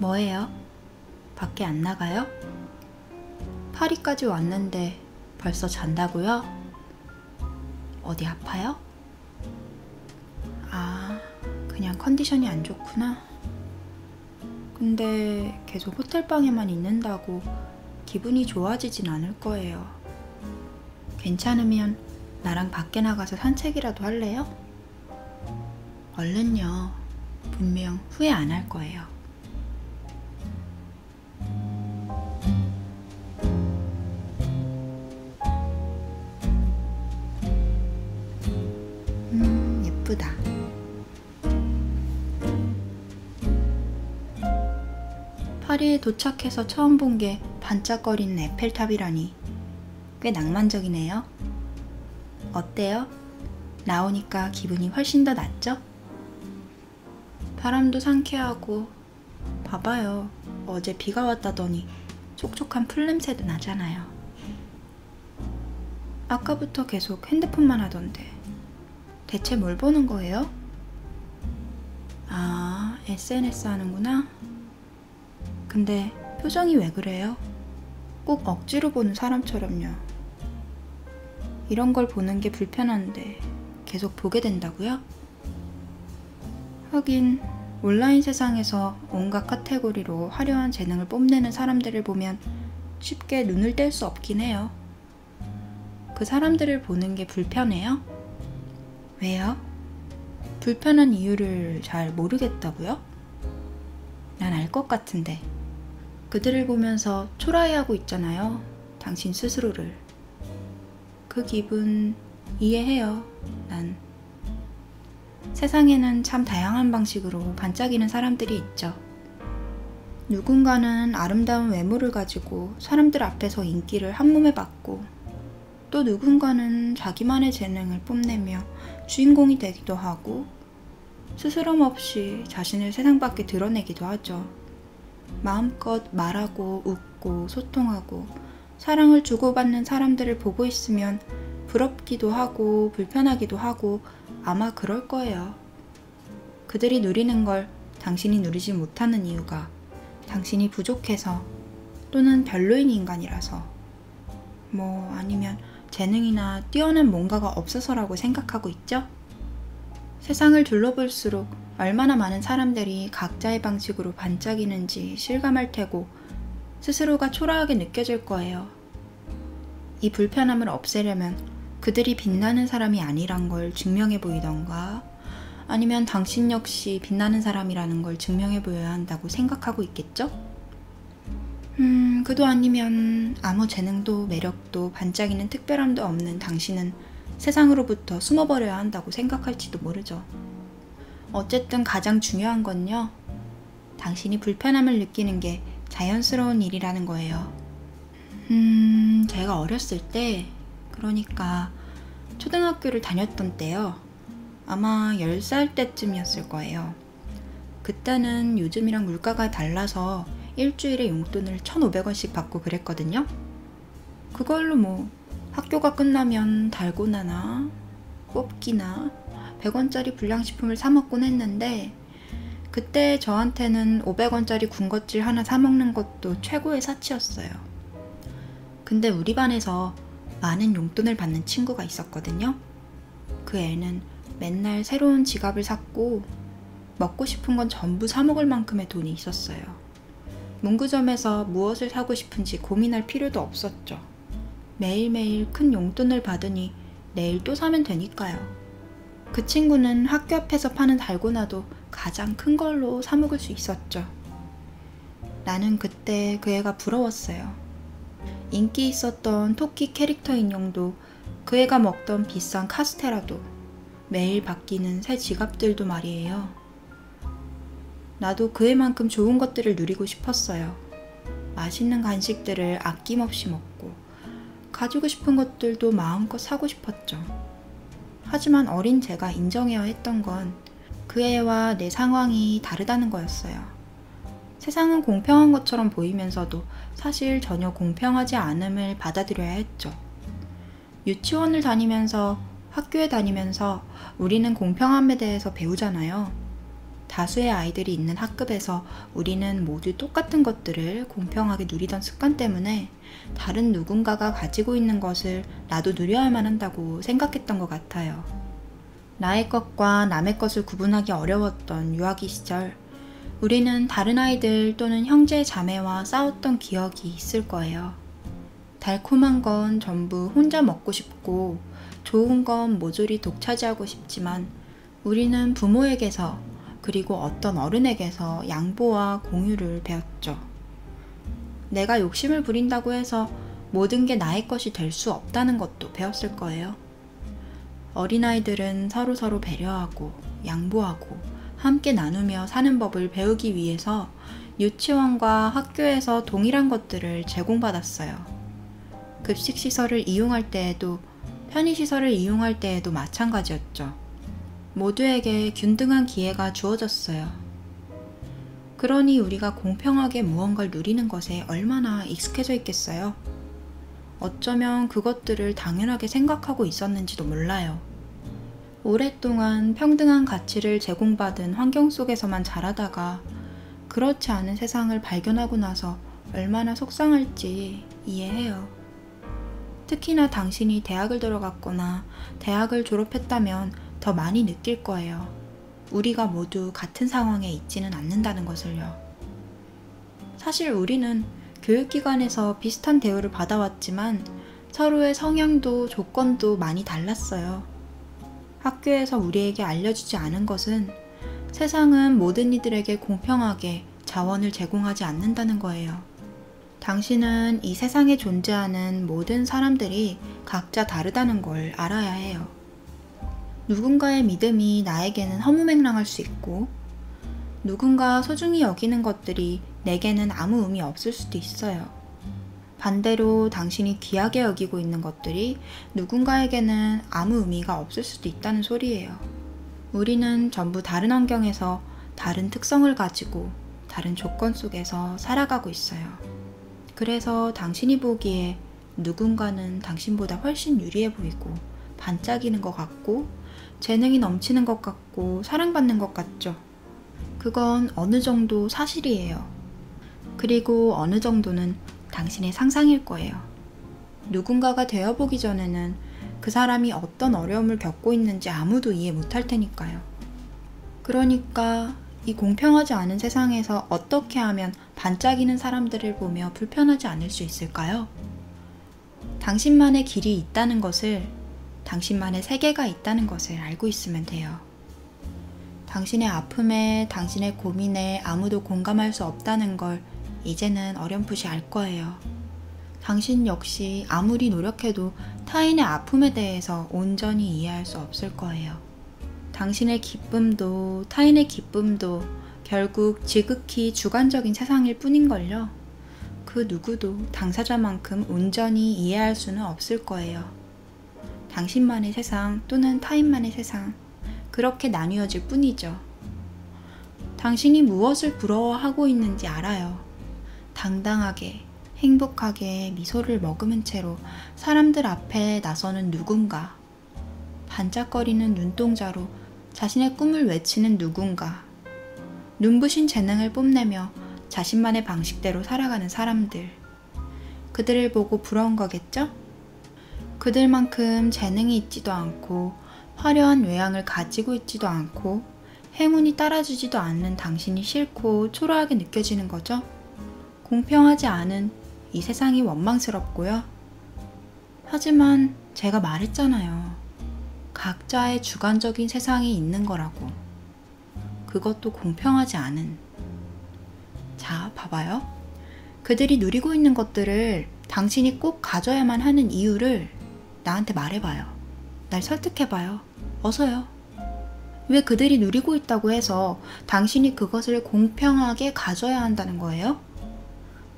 뭐해요? 밖에 안 나가요? 파리까지 왔는데 벌써 잔다고요? 어디 아파요? 아, 그냥 컨디션이 안 좋구나. 근데 계속 호텔방에만 있는다고 기분이 좋아지진 않을 거예요. 괜찮으면 나랑 밖에 나가서 산책이라도 할래요? 얼른요. 분명 후회 안 할 거예요. 예쁘다. 파리에 도착해서 처음 본 게 반짝거리는 에펠탑이라니 꽤 낭만적이네요. 어때요? 나오니까 기분이 훨씬 더 낫죠? 바람도 상쾌하고, 봐봐요. 어제 비가 왔다더니 촉촉한 풀냄새도 나잖아요. 아까부터 계속 핸드폰만 하던데 대체 뭘 보는 거예요? 아, SNS 하는구나. 근데 표정이 왜 그래요? 꼭 억지로 보는 사람처럼요. 이런 걸 보는 게 불편한데 계속 보게 된다고요? 하긴 온라인 세상에서 온갖 카테고리로 화려한 재능을 뽐내는 사람들을 보면 쉽게 눈을 뗄 수 없긴 해요. 그 사람들을 보는 게 불편해요? 왜요? 불편한 이유를 잘 모르겠다고요? 난 알 것 같은데. 그들을 보면서 초라해하고 있잖아요. 당신 스스로를. 그 기분 이해해요. 난. 세상에는 참 다양한 방식으로 반짝이는 사람들이 있죠. 누군가는 아름다운 외모를 가지고 사람들 앞에서 인기를 한몸에 받고, 또 누군가는 자기만의 재능을 뽐내며 주인공이 되기도 하고, 스스럼 없이 자신을 세상 밖에 드러내기도 하죠. 마음껏 말하고 웃고 소통하고 사랑을 주고받는 사람들을 보고 있으면 부럽기도 하고 불편하기도 하고 아마 그럴 거예요. 그들이 누리는 걸 당신이 누리지 못하는 이유가 당신이 부족해서, 또는 별로인 인간이라서, 뭐 아니면 재능이나 뛰어난 뭔가가 없어서라고 생각하고 있죠? 세상을 둘러볼수록 얼마나 많은 사람들이 각자의 방식으로 반짝이는지 실감할 테고 스스로가 초라하게 느껴질 거예요. 이 불편함을 없애려면 그들이 빛나는 사람이 아니란 걸 증명해 보이던가, 아니면 당신 역시 빛나는 사람이라는 걸 증명해 보여야 한다고 생각하고 있겠죠? 그도 아니면 아무 재능도 매력도 반짝이는 특별함도 없는 당신은 세상으로부터 숨어버려야 한다고 생각할지도 모르죠. 어쨌든 가장 중요한 건요, 당신이 불편함을 느끼는 게 자연스러운 일이라는 거예요. 제가 어렸을 때, 그러니까 초등학교를 다녔던 때요. 아마 10살 때쯤이었을 거예요. 그때는 요즘이랑 물가가 달라서 일주일에 용돈을 1,500원씩 받고 그랬거든요. 그걸로 뭐 학교가 끝나면 달고나나 뽑기나 100원짜리 불량식품을 사 먹곤 했는데, 그때 저한테는 500원짜리 군것질 하나 사 먹는 것도 최고의 사치였어요. 근데 우리 반에서 많은 용돈을 받는 친구가 있었거든요. 그 애는 맨날 새로운 지갑을 샀고 먹고 싶은 건 전부 사 먹을 만큼의 돈이 있었어요. 문구점에서 무엇을 사고 싶은지 고민할 필요도 없었죠. 매일매일 큰 용돈을 받으니 내일 또 사면 되니까요. 그 친구는 학교 앞에서 파는 달고나도 가장 큰 걸로 사 먹을 수 있었죠. 나는 그때 그 애가 부러웠어요. 인기 있었던 토끼 캐릭터 인형도, 그 애가 먹던 비싼 카스테라도, 매일 바뀌는 새 지갑들도 말이에요. 나도 그 애만큼 좋은 것들을 누리고 싶었어요. 맛있는 간식들을 아낌없이 먹고, 가지고 싶은 것들도 마음껏 사고 싶었죠. 하지만 어린 제가 인정해야 했던 건 그 애와 내 상황이 다르다는 거였어요. 세상은 공평한 것처럼 보이면서도 사실 전혀 공평하지 않음을 받아들여야 했죠. 유치원을 다니면서, 학교에 다니면서 우리는 공평함에 대해서 배우잖아요. 다수의 아이들이 있는 학급에서 우리는 모두 똑같은 것들을 공평하게 누리던 습관 때문에 다른 누군가가 가지고 있는 것을 나도 누려야만 한다고 생각했던 것 같아요. 나의 것과 남의 것을 구분하기 어려웠던 유아기 시절, 우리는 다른 아이들 또는 형제 자매와 싸웠던 기억이 있을 거예요. 달콤한 건 전부 혼자 먹고 싶고 좋은 건 모조리 독차지하고 싶지만 우리는 부모에게서 그리고 어떤 어른에게서 양보와 공유를 배웠죠. 내가 욕심을 부린다고 해서 모든 게 나의 것이 될 수 없다는 것도 배웠을 거예요. 어린아이들은 서로서로 배려하고 양보하고 함께 나누며 사는 법을 배우기 위해서 유치원과 학교에서 동일한 것들을 제공받았어요. 급식시설을 이용할 때에도 편의시설을 이용할 때에도 마찬가지였죠. 모두에게 균등한 기회가 주어졌어요. 그러니 우리가 공평하게 무언가를 누리는 것에 얼마나 익숙해져 있겠어요? 어쩌면 그것들을 당연하게 생각하고 있었는지도 몰라요. 오랫동안 평등한 가치를 제공받은 환경 속에서만 자라다가 그렇지 않은 세상을 발견하고 나서 얼마나 속상할지 이해해요. 특히나 당신이 대학을 들어갔거나 대학을 졸업했다면 더 많이 느낄 거예요. 우리가 모두 같은 상황에 있지는 않는다는 것을요. 사실 우리는 교육기관에서 비슷한 대우를 받아왔지만 서로의 성향도 조건도 많이 달랐어요. 학교에서 우리에게 알려주지 않은 것은 세상은 모든 이들에게 공평하게 자원을 제공하지 않는다는 거예요. 당신은 이 세상에 존재하는 모든 사람들이 각자 다르다는 걸 알아야 해요. 누군가의 믿음이 나에게는 허무맹랑할 수 있고 누군가 소중히 여기는 것들이 내게는 아무 의미 없을 수도 있어요. 반대로 당신이 귀하게 여기고 있는 것들이 누군가에게는 아무 의미가 없을 수도 있다는 소리예요. 우리는 전부 다른 환경에서 다른 특성을 가지고 다른 조건 속에서 살아가고 있어요. 그래서 당신이 보기에 누군가는 당신보다 훨씬 유리해 보이고 반짝이는 것 같고 재능이 넘치는 것 같고 사랑받는 것 같죠. 그건 어느 정도 사실이에요. 그리고 어느 정도는 당신의 상상일 거예요. 누군가가 되어보기 전에는 그 사람이 어떤 어려움을 겪고 있는지 아무도 이해 못할 테니까요. 그러니까 이 공평하지 않은 세상에서 어떻게 하면 반짝이는 사람들을 보며 불편하지 않을 수 있을까요? 당신만의 길이 있다는 것을, 당신만의 세계가 있다는 것을 알고 있으면 돼요. 당신의 아픔에, 당신의 고민에 아무도 공감할 수 없다는 걸 이제는 어렴풋이 알 거예요. 당신 역시 아무리 노력해도 타인의 아픔에 대해서 온전히 이해할 수 없을 거예요. 당신의 기쁨도 타인의 기쁨도 결국 지극히 주관적인 세상일 뿐인걸요. 그 누구도 당사자만큼 온전히 이해할 수는 없을 거예요. 당신만의 세상 또는 타인만의 세상, 그렇게 나뉘어질 뿐이죠. 당신이 무엇을 부러워하고 있는지 알아요. 당당하게, 행복하게 미소를 머금은 채로 사람들 앞에 나서는 누군가, 반짝거리는 눈동자로 자신의 꿈을 외치는 누군가, 눈부신 재능을 뽐내며 자신만의 방식대로 살아가는 사람들, 그들을 보고 부러운 거겠죠? 그들만큼 재능이 있지도 않고 화려한 외양을 가지고 있지도 않고 행운이 따라주지도 않는 당신이 싫고 초라하게 느껴지는 거죠? 공평하지 않은 이 세상이 원망스럽고요. 하지만 제가 말했잖아요. 각자의 주관적인 세상이 있는 거라고. 그것도 공평하지 않은. 자, 봐봐요. 그들이 누리고 있는 것들을 당신이 꼭 가져야만 하는 이유를 나한테 말해봐요. 날 설득해봐요. 어서요. 왜 그들이 누리고 있다고 해서 당신이 그것을 공평하게 가져야 한다는 거예요?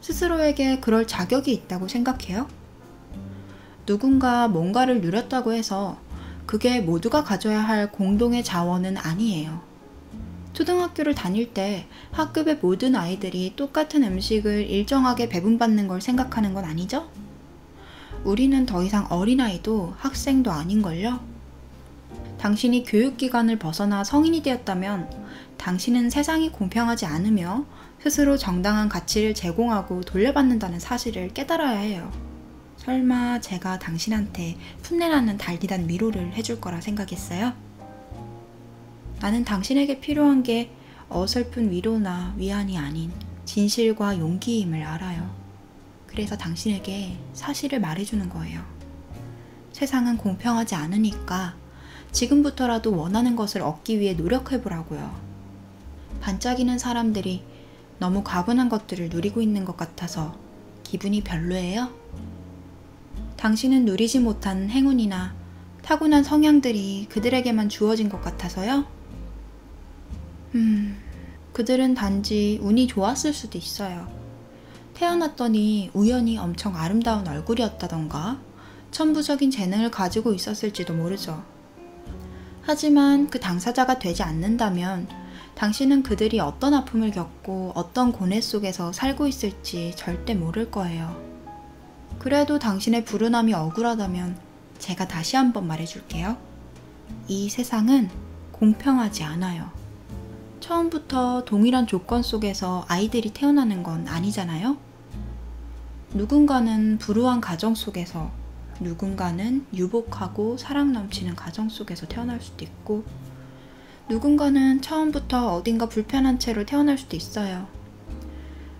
스스로에게 그럴 자격이 있다고 생각해요? 누군가 뭔가를 누렸다고 해서 그게 모두가 가져야 할 공동의 자원은 아니에요. 초등학교를 다닐 때 학급의 모든 아이들이 똑같은 음식을 일정하게 배분받는 걸 생각하는 건 아니죠? 우리는 더 이상 어린아이도 학생도 아닌걸요? 당신이 교육기관을 벗어나 성인이 되었다면 당신은 세상이 공평하지 않으며 스스로 정당한 가치를 제공하고 돌려받는다는 사실을 깨달아야 해요. 설마 제가 당신한테 풋내나는 달디단 위로를 해줄 거라 생각했어요? 나는 당신에게 필요한 게 어설픈 위로나 위안이 아닌 진실과 용기임을 알아요. 그래서 당신에게 사실을 말해주는 거예요. 세상은 공평하지 않으니까 지금부터라도 원하는 것을 얻기 위해 노력해보라고요. 반짝이는 사람들이 너무 과분한 것들을 누리고 있는 것 같아서 기분이 별로예요? 당신은 누리지 못한 행운이나 타고난 성향들이 그들에게만 주어진 것 같아서요? 그들은 단지 운이 좋았을 수도 있어요. 태어났더니 우연히 엄청 아름다운 얼굴이었다던가 천부적인 재능을 가지고 있었을지도 모르죠. 하지만 그 당사자가 되지 않는다면 당신은 그들이 어떤 아픔을 겪고 어떤 고뇌 속에서 살고 있을지 절대 모를 거예요. 그래도 당신의 불운함이 억울하다면 제가 다시 한번 말해줄게요. 이 세상은 공평하지 않아요. 처음부터 동일한 조건 속에서 아이들이 태어나는 건 아니잖아요? 누군가는 불우한 가정 속에서, 누군가는 유복하고 사랑 넘치는 가정 속에서 태어날 수도 있고, 누군가는 처음부터 어딘가 불편한 채로 태어날 수도 있어요.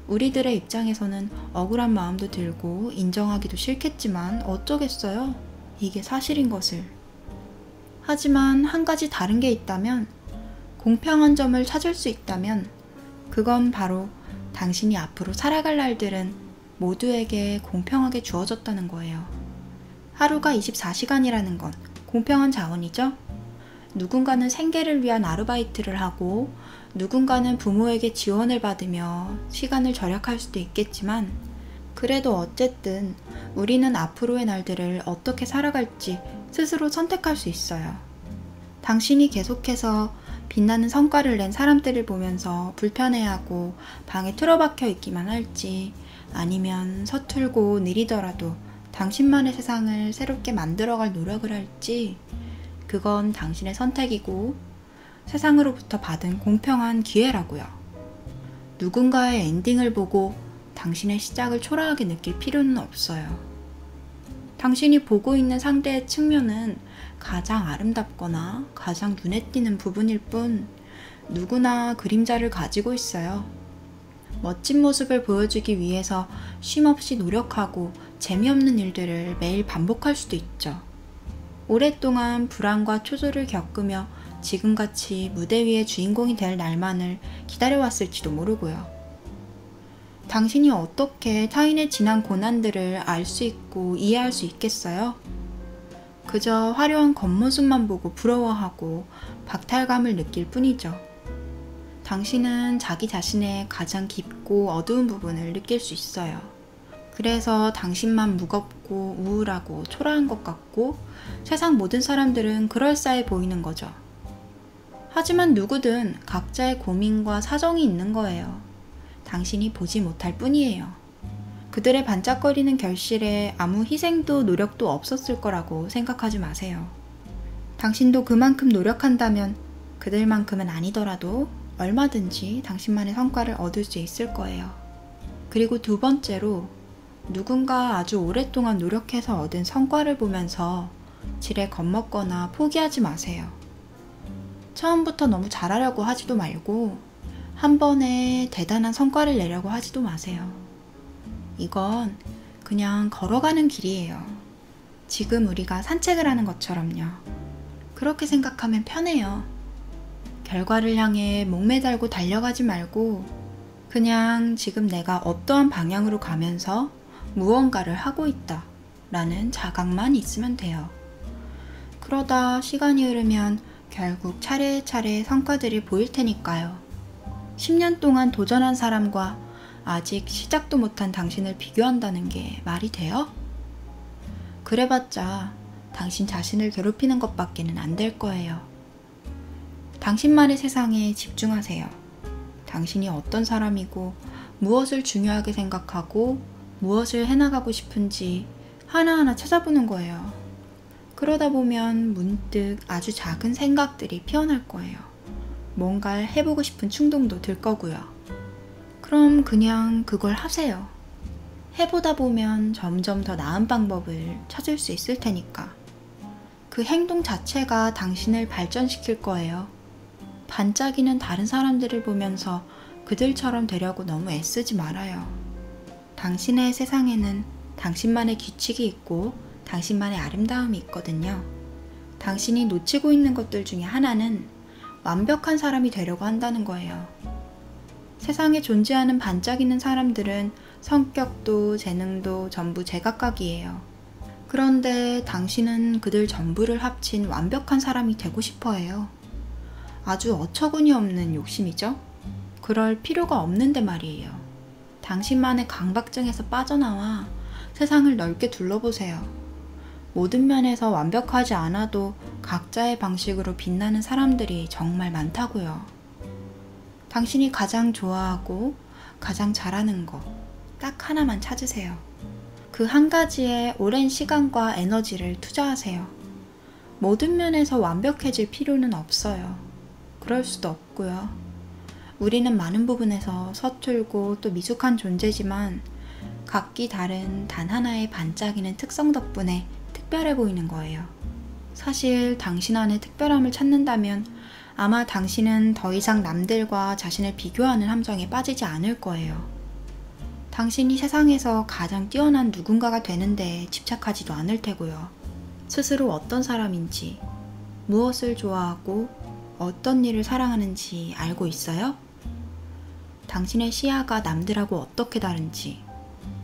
우리들의 입장에서는 억울한 마음도 들고 인정하기도 싫겠지만 어쩌겠어요? 이게 사실인 것을. 하지만 한 가지 다른 게 있다면, 공평한 점을 찾을 수 있다면 그건 바로 당신이 앞으로 살아갈 날들은 모두에게 공평하게 주어졌다는 거예요. 하루가 24시간이라는 건 공평한 자원이죠? 누군가는 생계를 위한 아르바이트를 하고 누군가는 부모에게 지원을 받으며 시간을 절약할 수도 있겠지만 그래도 어쨌든 우리는 앞으로의 날들을 어떻게 살아갈지 스스로 선택할 수 있어요. 당신이 계속해서 빛나는 성과를 낸 사람들을 보면서 불편해하고 방에 틀어박혀 있기만 할지 아니면 서툴고 느리더라도 당신만의 세상을 새롭게 만들어갈 노력을 할지 그건 당신의 선택이고 세상으로부터 받은 공평한 기회라고요. 누군가의 엔딩을 보고 당신의 시작을 초라하게 느낄 필요는 없어요. 당신이 보고 있는 상대의 측면은 가장 아름답거나 가장 눈에 띄는 부분일 뿐 누구나 그림자를 가지고 있어요. 멋진 모습을 보여주기 위해서 쉼없이 노력하고 재미없는 일들을 매일 반복할 수도 있죠. 오랫동안 불안과 초조를 겪으며 지금같이 무대 위의 주인공이 될 날만을 기다려왔을지도 모르고요. 당신이 어떻게 타인의 지난 고난들을 알 수 있고 이해할 수 있겠어요? 그저 화려한 겉모습만 보고 부러워하고 박탈감을 느낄 뿐이죠. 당신은 자기 자신의 가장 깊고 어두운 부분을 느낄 수 있어요. 그래서 당신만 무겁고 우울하고 초라한 것 같고 세상 모든 사람들은 그럴싸해 보이는 거죠. 하지만 누구든 각자의 고민과 사정이 있는 거예요. 당신이 보지 못할 뿐이에요. 그들의 반짝거리는 결실에 아무 희생도 노력도 없었을 거라고 생각하지 마세요. 당신도 그만큼 노력한다면 그들만큼은 아니더라도 얼마든지 당신만의 성과를 얻을 수 있을 거예요. 그리고 두 번째로 누군가 아주 오랫동안 노력해서 얻은 성과를 보면서 지레 겁먹거나 포기하지 마세요. 처음부터 너무 잘하려고 하지도 말고 한 번에 대단한 성과를 내려고 하지도 마세요. 이건 그냥 걸어가는 길이에요. 지금 우리가 산책을 하는 것처럼요. 그렇게 생각하면 편해요. 결과를 향해 목매달고 달려가지 말고 그냥 지금 내가 어떠한 방향으로 가면서 무언가를 하고 있다 라는 자각만 있으면 돼요. 그러다 시간이 흐르면 결국 차례차례 성과들이 보일 테니까요. 10년 동안 도전한 사람과 아직 시작도 못한 당신을 비교한다는 게 말이 돼요? 그래봤자 당신 자신을 괴롭히는 것밖에는 안 될 거예요. 당신만의 세상에 집중하세요. 당신이 어떤 사람이고 무엇을 중요하게 생각하고 무엇을 해나가고 싶은지 하나하나 찾아보는 거예요. 그러다 보면 문득 아주 작은 생각들이 피어날 거예요. 뭔가를 해보고 싶은 충동도 들 거고요. 그럼 그냥 그걸 하세요. 해보다 보면 점점 더 나은 방법을 찾을 수 있을 테니까. 그 행동 자체가 당신을 발전시킬 거예요. 반짝이는 다른 사람들을 보면서 그들처럼 되려고 너무 애쓰지 말아요. 당신의 세상에는 당신만의 규칙이 있고 당신만의 아름다움이 있거든요. 당신이 놓치고 있는 것들 중에 하나는 완벽한 사람이 되려고 한다는 거예요. 세상에 존재하는 반짝이는 사람들은 성격도 재능도 전부 제각각이에요. 그런데 당신은 그들 전부를 합친 완벽한 사람이 되고 싶어 해요. 아주 어처구니 없는 욕심이죠? 그럴 필요가 없는데 말이에요. 당신만의 강박증에서 빠져나와 세상을 넓게 둘러보세요. 모든 면에서 완벽하지 않아도 각자의 방식으로 빛나는 사람들이 정말 많다고요. 당신이 가장 좋아하고 가장 잘하는 거 딱 하나만 찾으세요. 그 한 가지에 오랜 시간과 에너지를 투자하세요. 모든 면에서 완벽해질 필요는 없어요. 그럴 수도 없고요. 우리는 많은 부분에서 서툴고 또 미숙한 존재지만 각기 다른 단 하나의 반짝이는 특성 덕분에 특별해 보이는 거예요. 사실 당신 안에 특별함을 찾는다면 아마 당신은 더 이상 남들과 자신을 비교하는 함정에 빠지지 않을 거예요. 당신이 세상에서 가장 뛰어난 누군가가 되는데 집착하지도 않을 테고요. 스스로 어떤 사람인지, 무엇을 좋아하고 어떤 일을 사랑하는지 알고 있어요? 당신의 시야가 남들하고 어떻게 다른지,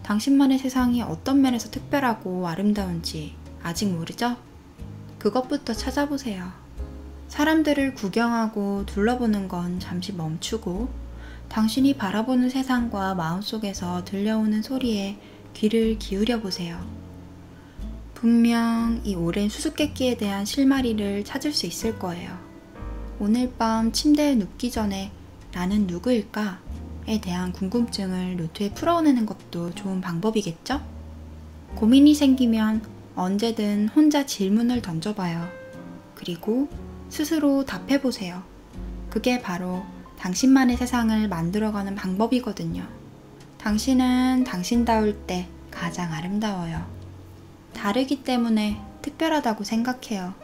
당신만의 세상이 어떤 면에서 특별하고 아름다운지 아직 모르죠? 그것부터 찾아보세요. 사람들을 구경하고 둘러보는 건 잠시 멈추고 당신이 바라보는 세상과 마음속에서 들려오는 소리에 귀를 기울여 보세요. 분명 이 오랜 수수께끼에 대한 실마리를 찾을 수 있을 거예요. 오늘 밤 침대에 눕기 전에 나는 누구일까?에 대한 궁금증을 노트에 풀어내는 것도 좋은 방법이겠죠? 고민이 생기면 언제든 혼자 질문을 던져봐요. 그리고 스스로 답해보세요. 그게 바로 당신만의 세상을 만들어가는 방법이거든요. 당신은 당신다울 때 가장 아름다워요. 다르기 때문에 특별하다고 생각해요.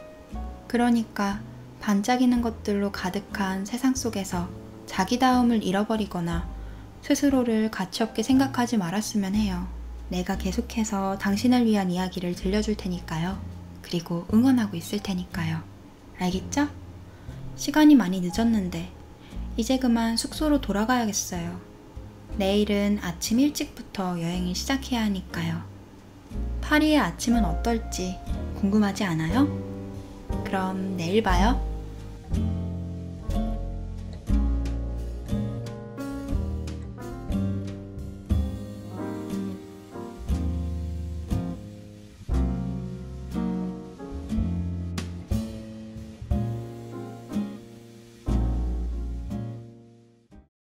그러니까 반짝이는 것들로 가득한 세상 속에서 자기다움을 잃어버리거나 스스로를 가치없게 생각하지 말았으면 해요. 내가 계속해서 당신을 위한 이야기를 들려줄 테니까요. 그리고 응원하고 있을 테니까요. 알겠죠? 시간이 많이 늦었는데 이제 그만 숙소로 돌아가야겠어요. 내일은 아침 일찍부터 여행을 시작해야 하니까요. 파리의 아침은 어떨지 궁금하지 않아요? 그럼 내일 봐요.